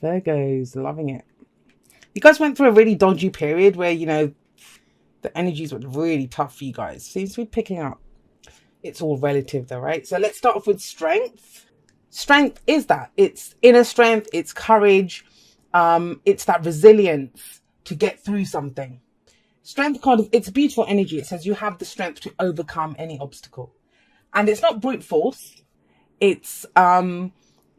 Virgos, loving it. You guys went through a really dodgy period where, you know, the energies were really tough for you guys. Seems to be picking up. It's all relative though, right? So let's start off with strength. Strength is that. It's inner strength, it's courage, it's that resilience to get through something. Strength card, it's a beautiful energy. It says you have the strength to overcome any obstacle. And it's not brute force. It's, you know,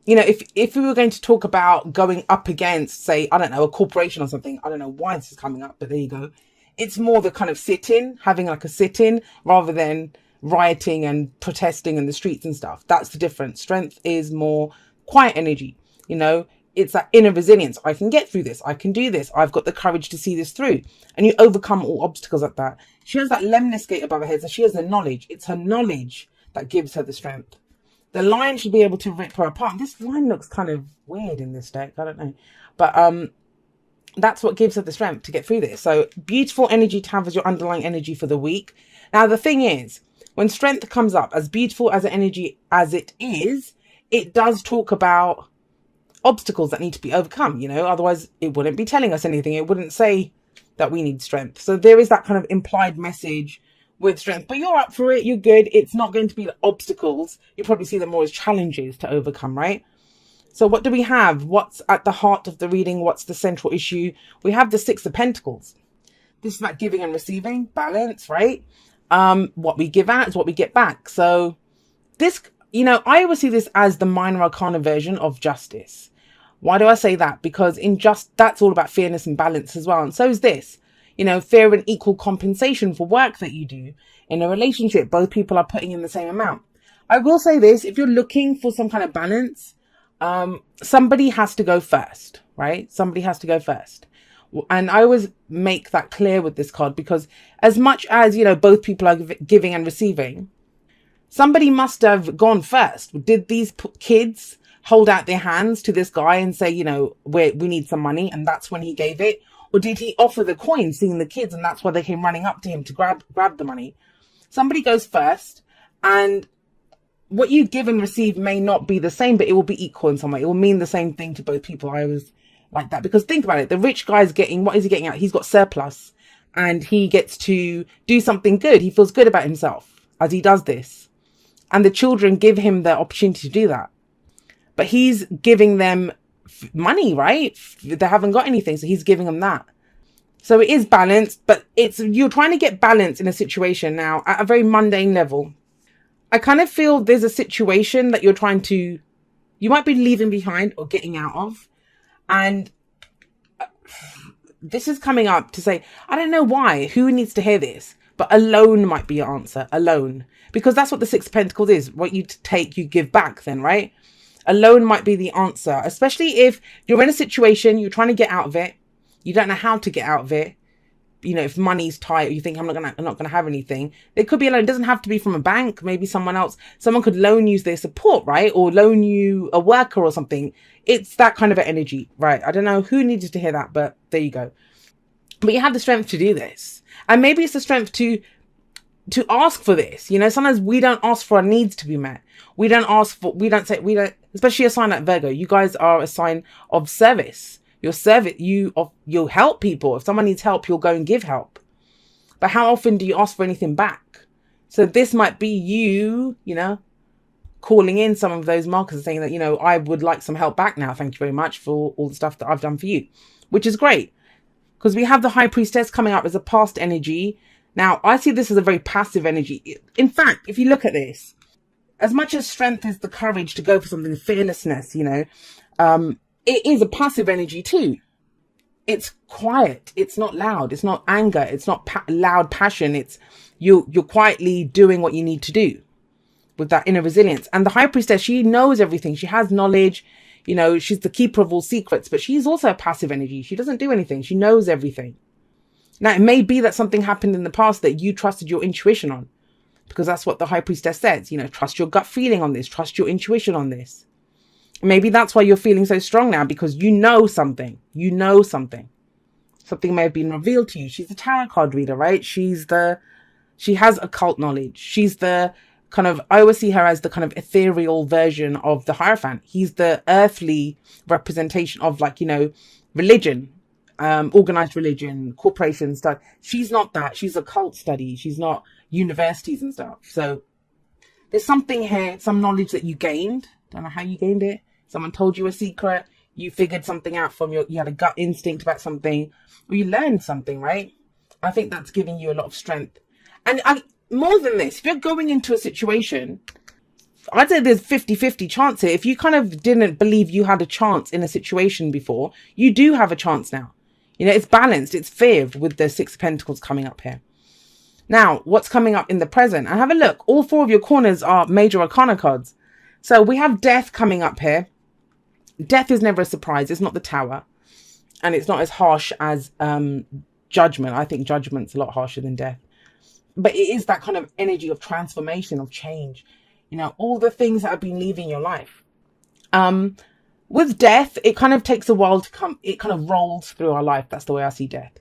if we were going to talk about going up against, say, I don't know, a corporation or something, I don't know why this is coming up, but there you go. It's more the kind of sit-in, having like a sit-in rather than rioting and protesting in the streets and stuff. That's the difference. Strength is more quiet energy, you know. It's that inner resilience. I can get through this. I can do this. I've got the courage to see this through. And you overcome all obstacles like that. She has that lemnis gate above her head. So she has the knowledge. It's her knowledge that gives her the strength. The lion should be able to rip her apart. This line looks kind of weird in this deck. I don't know. But that's what gives her the strength to get through this. So beautiful energy to have as your underlying energy for the week. Now, the thing is, when strength comes up, as beautiful as an energy as it is, it does talk about obstacles that need to be overcome, you know, otherwise it wouldn't be telling us anything. It wouldn't say that we need strength. So there is that kind of implied message with strength, but you're up for it. You're good. It's not going to be obstacles. You probably see them more as challenges to overcome, right? So what do we have? What's at the heart of the reading? What's the central issue? We have the Six of Pentacles. This is about giving and receiving, balance, right? What we give out is what we get back. So this, you know, I always see this as the minor arcana version of justice. Why do I say that? Because that's all about fairness and balance as well. And so is this, you know, fair and equal compensation for work that you do in a relationship. Both people are putting in the same amount. I will say this, if you're looking for some kind of balance, somebody has to go first, right? Somebody has to go first. And I always make that clear with this card, because as much as, you know, both people are giving and receiving, somebody must have gone first. Did these kids hold out their hands to this guy and say, you know, we need some money, and that's when he gave it? Or did he offer the coin seeing the kids, and that's why they came running up to him to grab the money? Somebody goes first, and what you give and receive may not be the same, but it will be equal in some way. It will mean the same thing to both people. I always like that, because think about it. The rich guy's getting, what is he getting out? He's got surplus, and he gets to do something good. He feels good about himself as he does this. And the children give him the opportunity to do that. But he's giving them money, right? They haven't got anything, so he's giving them that. So it is balanced, but you're trying to get balance in a situation now at a very mundane level. I kind of feel there's a situation that you might be leaving behind or getting out of. And this is coming up to say, I don't know why, who needs to hear this, but alone might be your answer, alone. Because that's what the Six of Pentacles is. What you take, you give back then, right? Alone might be the answer, especially if you're in a situation, you're trying to get out of it. You don't know how to get out of it. You know, if money's tight, or you think I'm not gonna have anything. It could be alone. It doesn't have to be from a bank. Maybe someone else. Someone could loan you their support, right? Or loan you a worker or something. It's that kind of an energy, right? I don't know who needed to hear that, but there you go. But you have the strength to do this, and maybe it's the strength to ask for this. You know, sometimes we don't ask for our needs to be met. We don't, especially a sign like Virgo. You guys are a sign of service. You'll help people. If someone needs help, you'll go and give help. But how often do you ask for anything back? So this might be you know, calling in some of those markers and saying that, you know, I would like some help back now. Thank you very much for all the stuff that I've done for you, which is great. Because we have the High Priestess coming up as a past energy. Now, I see this as a very passive energy. In fact, if you look at this, as much as strength is the courage to go for something, fearlessness, you know, it is a passive energy too. It's quiet. It's not loud. It's not anger. It's not loud passion. It's you're quietly doing what you need to do with that inner resilience. And the High Priestess, she knows everything. She has knowledge. You know, she's the keeper of all secrets, but she's also a passive energy. She doesn't do anything. She knows everything. Now, it may be that something happened in the past that you trusted your intuition on, because that's what the High Priestess says. You know, trust your gut feeling on this. Trust your intuition on this. Maybe that's why you're feeling so strong now, because you know something. You know something. Something may have been revealed to you. She's a tarot card reader, right? She has occult knowledge. She's the kind of, I always see her as the kind of ethereal version of the Hierophant. He's the earthly representation of, like, you know, religion, organized religion, corporations, stuff. She's not that. She's a cult study. She's not universities and stuff. So there's something here, some knowledge that you gained. Don't know how you gained it. Someone told you a secret. You figured something out from you had a gut instinct about something, or you learned something, right? I think that's giving you a lot of strength. And more than this, if you're going into a situation, I'd say there's 50-50 chance here. If you kind of didn't believe you had a chance in a situation before, you do have a chance now. You know, it's balanced, it's fair with the Six of Pentacles coming up here. Now, what's coming up in the present? And have a look. All four of your corners are major arcana cards. So we have death coming up here. Death is never a surprise. It's not the Tower. And it's not as harsh as judgment. I think judgment's a lot harsher than death. But it is that kind of energy of transformation, of change. You know, all the things that have been leaving your life. With death, it kind of takes a while to come. It kind of rolls through our life. That's the way I see death.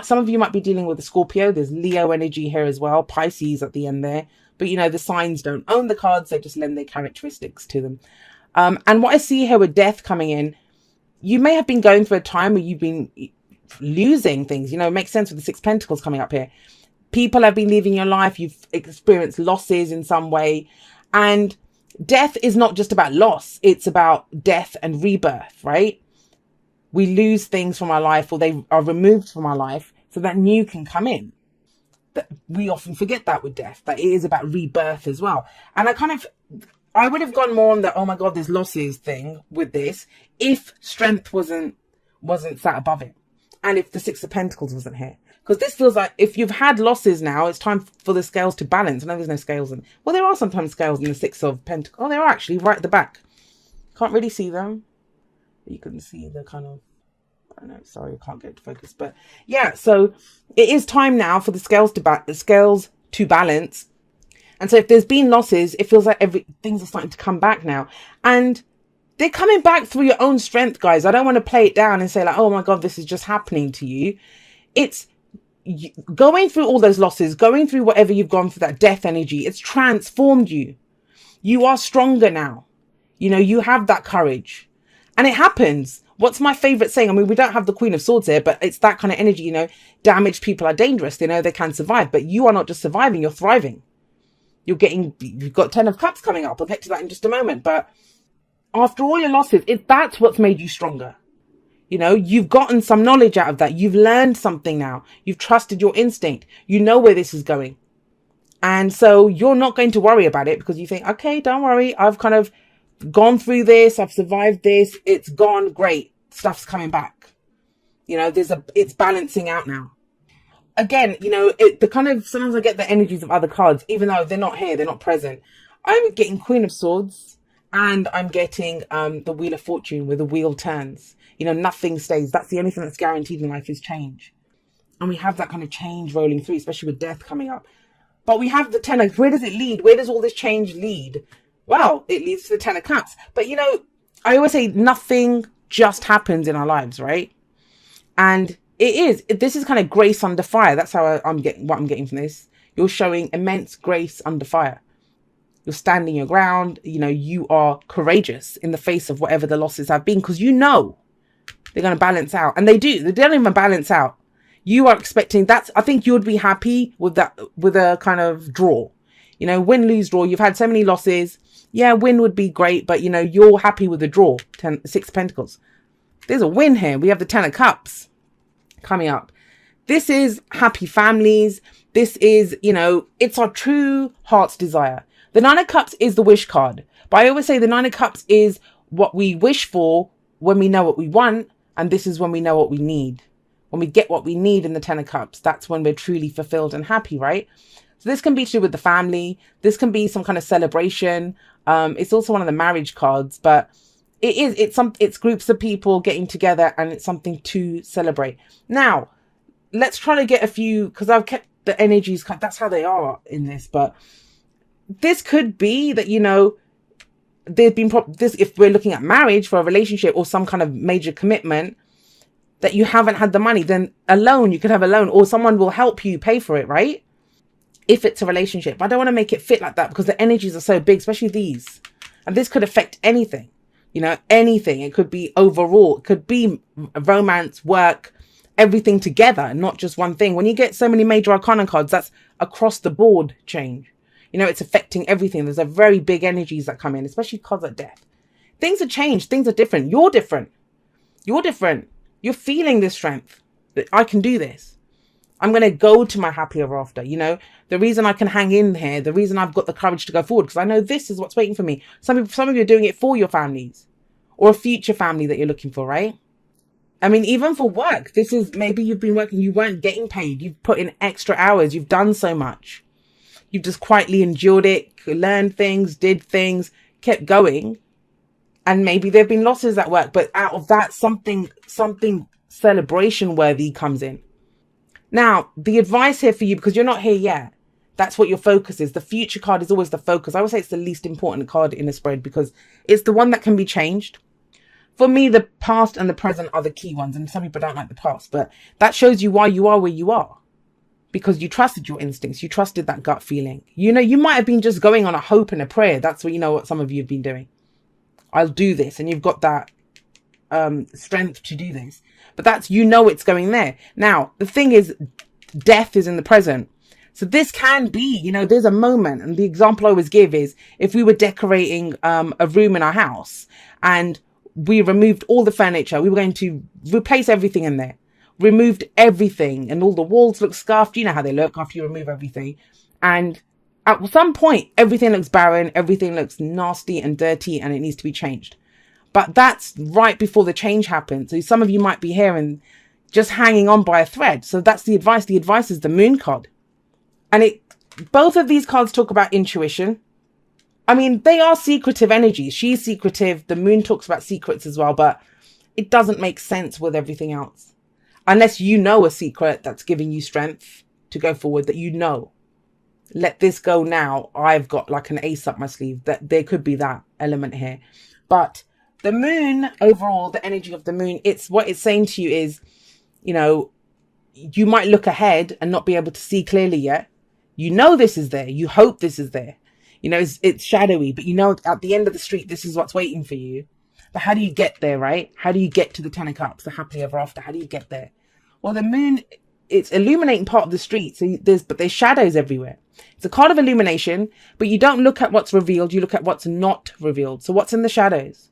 Some of you might be dealing with a Scorpio. There's Leo energy here as well. Pisces at the end there. But, you know, the signs don't own the cards. They just lend their characteristics to them. And what I see here with death coming in, you may have been going through a time where you've been losing things. You know, it makes sense with the Six of Pentacles coming up here. People have been leaving your life. You've experienced losses in some way. And death is not just about loss. It's about death and rebirth, right? We lose things from our life, or they are removed from our life so that new can come in. We often forget that with death, that it is about rebirth as well. And I would have gone more on the, oh my God, there's losses thing with this if strength wasn't sat above it. And if the Six of Pentacles wasn't here. Because this feels like if you've had losses now, it's time for the scales to balance. I know there's no scales in. Well, there are sometimes scales in the Six of Pentacles. Oh, there are actually right at the back. Can't really see them. You can see the kind of, I don't know, sorry, I can't get to focus. But yeah, so it is time now for the scales to balance. And so if there's been losses, it feels like things are starting to come back now. And they're coming back through your own strength, guys. I don't want to play it down and say like, oh my God, this is just happening to you. It's going through all those losses, going through whatever you've gone through, that death energy. It's transformed you. You are stronger now. You know, you have that courage. And it happens. What's my favorite saying? I mean, we don't have the Queen of Swords here, but it's that kind of energy, you know, damaged people are dangerous. They know they can survive, but you are not just surviving, you're thriving. You've got 10 of Cups coming up. I'll get to that in just a moment. But after all your losses, that's what's made you stronger. You know, you've gotten some knowledge out of that. You've learned something now. You've trusted your instinct. You know where this is going. And so you're not going to worry about it because you think, okay, don't worry. I've kind of gone through this. I've survived this. It's gone. Great. Stuff's coming back. You know, it's balancing out now. Again, you know, sometimes I get the energies of other cards, even though they're not here, they're not present. I'm getting Queen of Swords and I'm getting the Wheel of Fortune where the wheel turns. You know, nothing stays. That's the only thing that's guaranteed in life is change. And we have that kind of change rolling through, especially with death coming up. But we have the Ten of, where does it lead? Where does all this change lead? Well, it leads to the Ten of Cups. But, you know, I always say nothing just happens in our lives, right? And this is kind of grace under fire. That's how I'm getting from this. You're showing immense grace under fire. You're standing your ground. You know, you are courageous in the face of whatever the losses have been, because you know they're going to balance out. And they do. They don't even balance out. You are expecting that. I think you would be happy with that, with a kind of draw. You know, win, lose, draw. You've had so many losses. Yeah, win would be great, but, you know, you're happy with the draw. Six of Pentacles. There's a win here. We have the Ten of Cups coming up. This is happy families. This is, you know, it's our true heart's desire. The Nine of Cups is the wish card. But I always say the Nine of Cups is what we wish for when we know what we want. And this is when we know what we need. When we get what we need in the Ten of Cups, that's when we're truly fulfilled and happy, right? So this can be to do with the family. This can be some kind of celebration. It's also one of the marriage cards, but it's groups of people getting together and it's something to celebrate. Now, let's try to get a few, because I've kept the energies, that's how they are in this, but this could be that, you know, there's been if we're looking at marriage for a relationship or some kind of major commitment, that you haven't had the money, then a loan, you could have a loan, or someone will help you pay for it, right? if it's a relationship. I don't want to make it fit like that because the energies are so big, especially these. And this could affect anything, you know, anything. It could be overall, it could be romance, work, everything together, not just one thing. When you get so many major arcana cards, that's across the board change. You know, it's affecting everything. There's a very big energies that come in, especially cards of death. Things are changed. Things are different. You're different. You're different. You're feeling this strength that I can do this. I'm going to go to my happy ever after. You know, the reason I can hang in here, the reason I've got the courage to go forward, because I know this is what's waiting for me. Some of you are doing it for your families or a future family that you're looking for, right? I mean, even for work, this is maybe you've been working, you weren't getting paid. You've put in extra hours. You've done so much. You've just quietly endured it, learned things, did things, kept going. And maybe there've been losses at work, but out of that, something celebration worthy comes in. Now, the advice here for you, because you're not here yet, that's what your focus is. The future card is always the focus. I would say it's the least important card in a spread because it's the one that can be changed. For me, the past and the present are the key ones. And some people don't like the past, but that shows you why you are where you are. Because you trusted your instincts. You trusted that gut feeling. You know, you might have been just going on a hope and a prayer. That's what, you know, what some of you have been doing. I'll do this. And you've got that strength to do this. But that's, you know, it's going there. Now, the thing is, death is in the present. So this can be, you know, there's a moment. And the example I always give is if we were decorating a room in our house and we removed all the furniture, we were going to replace everything in there. Removed everything and all the walls look scuffed. You know how they look after you remove everything. And at some point, everything looks barren. Everything looks nasty and dirty and it needs to be changed. But that's right before the change happens. So some of you might be here and just hanging on by a thread. So that's the advice. The advice is the moon card. And both of these cards talk about intuition. I mean, they are secretive energies. She's secretive. The moon talks about secrets as well, but it doesn't make sense with everything else. Unless you know a secret that's giving you strength to go forward, that you know. Let this go now. I've got like an ace up my sleeve. That there could be that element here. But the moon, overall, the energy of the moon, it's what it's saying to you is, you know, you might look ahead and not be able to see clearly yet. You know this is there. You hope this is there. You know, it's shadowy, but you know at the end of the street, this is what's waiting for you. But how do you get there, right? How do you get to the 10 of Cups, the happily ever after? How do you get there? Well, the moon, it's illuminating part of the street. So there's shadows everywhere. It's a card of illumination, but you don't look at what's revealed. You look at what's not revealed. So what's in the shadows?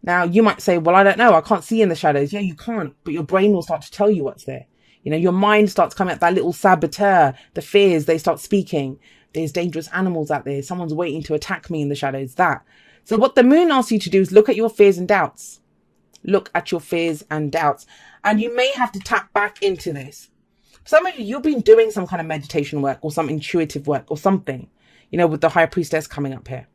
Now, you might say, well, I don't know. I can't see in the shadows. Yeah, you can't. But your brain will start to tell you what's there. You know, your mind starts coming up, that little saboteur, the fears, they start speaking. There's dangerous animals out there. Someone's waiting to attack me in the shadows. That. So what the moon asks you to do is look at your fears and doubts. Look at your fears and doubts. And you may have to tap back into this. Some of you, you've been doing some kind of meditation work or some intuitive work or something, you know, with the High Priestess coming up here.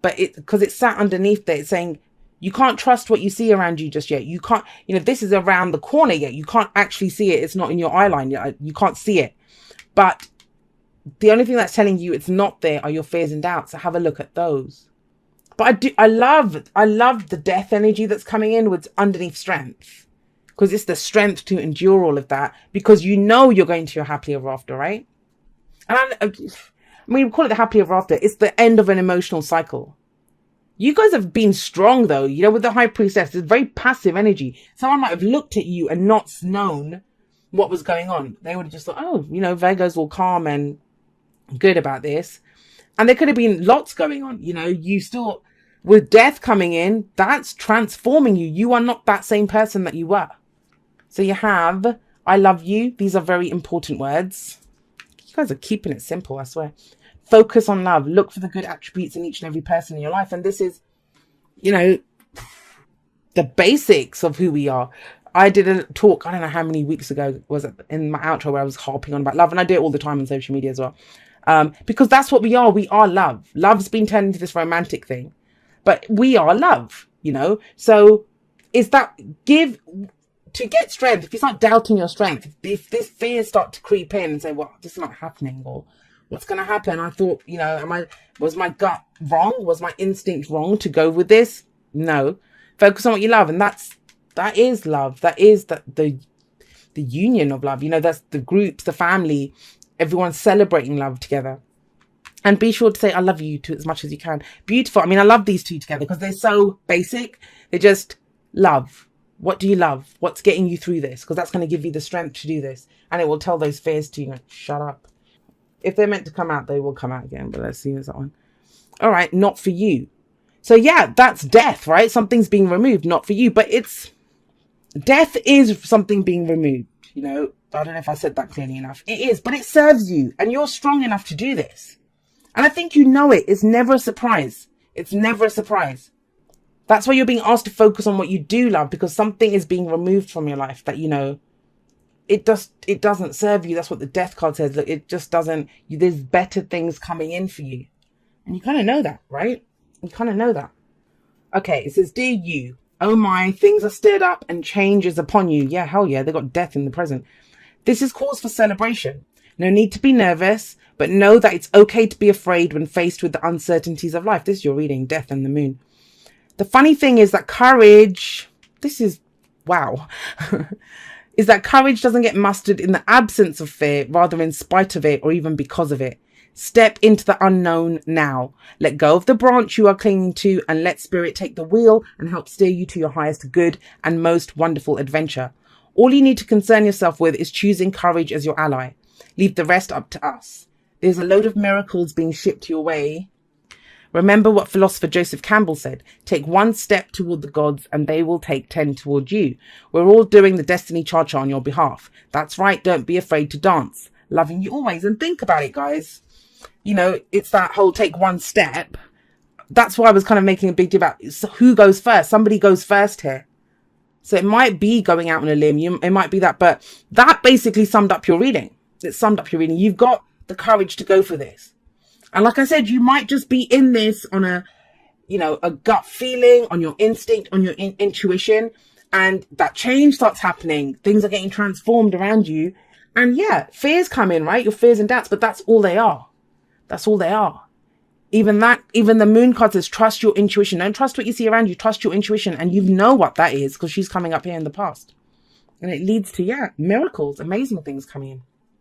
But because it's sat underneath there, it's saying you can't trust what you see around you just yet. You can't, you know, this is around the corner yet. You can't actually see it. It's not in your eye line yet. You can't see it. But the only thing that's telling you it's not there are your fears and doubts. So have a look at those. But I love the death energy that's coming in with underneath strength. Because it's the strength to endure all of that. Because you know you're going to your happily ever after, right? And I mean, we call it the happily ever after. It's the end of an emotional cycle. You guys have been strong, though. You know, with the High Priestess, it's very passive energy. Someone might have looked at you and not known what was going on. They would have just thought, oh, you know, Virgo's all calm and good about this. And there could have been lots going on. You know, you still, with death coming in, that's transforming you. You are not that same person that you were. So you have, I love you. These are very important words. You guys are keeping it simple, I swear. Focus on love. Look for the good attributes in each and every person in your life. And this is, you know, the basics of who we are. I did a talk, I don't know how many weeks ago, was it in my outro, where I was harping on about love. And I do it all the time on social media as well. Because that's what we are. We are love. Love's been turned into this romantic thing. But we are love, you know. So is that to get strength, if you start doubting your strength, if this fear start to creep in and say, well, this is not happening, or what's going to happen? I thought, you know, was my gut wrong? Was my instinct wrong to go with this? No. Focus on what you love. And that is love. That is the union of love. You know, that's the groups, the family. Everyone's celebrating love together. And be sure to say, I love you too, as much as you can. Beautiful. I mean, I love these two together because they're so basic. They just love. What do you love? What's getting you through this? Because that's going to give you the strength to do this. And it will tell those fears to you, shut up. If they're meant to come out, they will come out again. But let's see what's that one. All right, not for you. So yeah, that's death, right? Something's being removed, not for you. But death is something being removed. You know, I don't know if I said that clearly enough. It is, but it serves you. And you're strong enough to do this. And I think you know it. It's never a surprise. It's never a surprise. That's why you're being asked to focus on what you do love, because something is being removed from your life that, you know, it doesn't serve you. That's what the death card says. Look, it just doesn't, there's better things coming in for you. And you kind of know that, right? You kind of know that. Okay, it says, dear you, oh my, things are stirred up and change is upon you. Yeah, hell yeah, they got death in the present. This is cause for celebration. No need to be nervous, but know that it's okay to be afraid when faced with the uncertainties of life. This is your reading, Death and the Moon. The funny thing is that courage, this is, wow, is that courage doesn't get mustered in the absence of fear, rather in spite of it or even because of it. Step into the unknown now. Let go of the branch you are clinging to and let spirit take the wheel and help steer you to your highest good and most wonderful adventure. All you need to concern yourself with is choosing courage as your ally. Leave the rest up to us. There's a load of miracles being shipped your way. Remember what philosopher Joseph Campbell said, take one step toward the gods and they will take 10 toward you. We're all doing the destiny cha-cha on your behalf. That's right. Don't be afraid to dance. Loving you always. And think about it, guys. You know, it's that whole take one step. That's why I was kind of making a big deal about who goes first. Somebody goes first here. So it might be going out on a limb. It might be that, but that basically summed up your reading. It summed up your reading. You've got the courage to go for this. And like I said, you might just be in this on a, you know, a gut feeling, on your instinct, on your intuition. And that change starts happening. Things are getting transformed around you. And yeah, fears come in, right? Your fears and doubts, but that's all they are. That's all they are. Even the moon card says, trust your intuition. Don't trust what you see around you. Trust your intuition. And you know what that is because she's coming up here in the past. And it leads to, yeah, miracles, amazing things coming in.